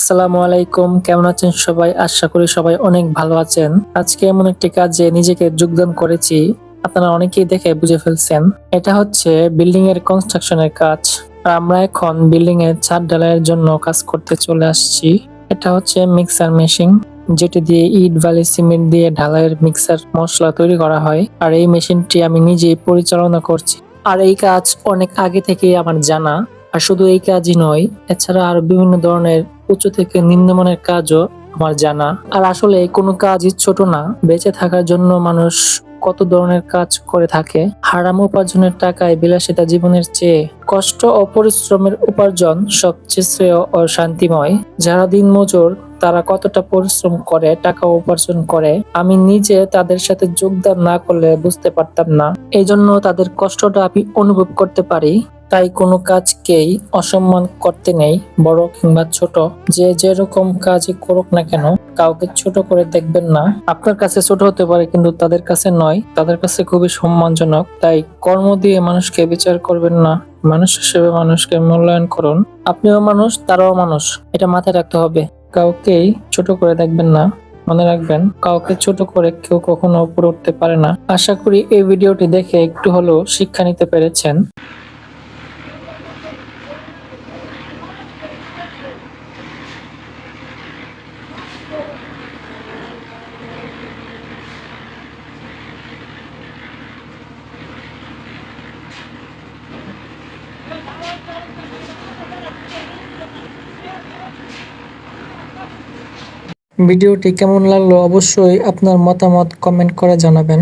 আসসালামু আলাইকুম, কেমন আছেন সবাই? আশা করি সবাই অনেক ভালো আছেন। আজকে এমন একটি কাজে নিজেকে যোগদান করেছি, আপনারা অনেকেই দেখে বুঝে ফেলছেন। এটা হচ্ছে বিল্ডিং এর কনস্ট্রাকশনের কাজ। আর আমরা এখন বিল্ডিং এর ছাদ ঢালাইয়ের জন্য কাজ করতে চলে আসছি। এটা হচ্ছে মিক্সার মেশিন, যেটি দিয়ে ইট, বালি, সিমেন্ট দিয়ে ঢালাইয়ের মিক্সার মশলা তৈরি করা হয়। আর এই মেশিনটি আমি নিজেই পরিচালনা করছি। আর এই কাজ অনেক আগে থেকেই আমার জানা। আর শুধু এই কাজই নয়, এছাড়া আরো বিভিন্ন ধরনের উচ্চ থেকে নিম্নমানের কাজও আমার জানা। আর আসলে কোনো কাজই ছোট না। বেঁচে থাকার জন্য মানুষ কত ধরনের কাজ করে থাকে। হারাম উপার্জনের টাকায় বিলাসিতা জীবনের চেয়ে কষ্ট ও পরিশ্রমের উপার্জন সবচেয়ে শ্রেয় ও শান্তিময়। যারা দিনমজুর, তারা কতটা পরিশ্রম করে টাকা উপার্জন করে, আমি নিজে তাদের সাথে যোগদান না করলে বুঝতে পারতাম না। এই জন্য তাদের কষ্টটা আমি অনুভব করতে পারি। তাই কোনো কাজকেই অসম্মান করতে নেই, বড় কিংবা ছোট। যে যেরকম কাজই করুক না কেন, কাউকে ছোট করে দেখবেন না। আপনার কাছে ছোট হতে পারে, কিন্তু তাদের কাছে নয়। তাদের কাছে খুবই সম্মানজনক। তাই কর্ম দিয়ে মানুষকে বিচার করবেন না, মানুষ হিসেবে মানুষকে মূল্যায়ন করুন। আপনিও মানুষ, তারাও মানুষ, এটা মাথায় রাখতে হবে। কাউকেই ছোট করে দেখবেন না। মনে রাখবেন, কাউকে ছোট করে কেউ কখনো উপরে উঠতে পারে না। আশা করি এই ভিডিওটি দেখে একটু হলেও শিক্ষা নিতে পেরেছেন। ভিডিওটি কেমন লাগলো অবশ্যই আপনার মতামত কমেন্ট করে জানাবেন।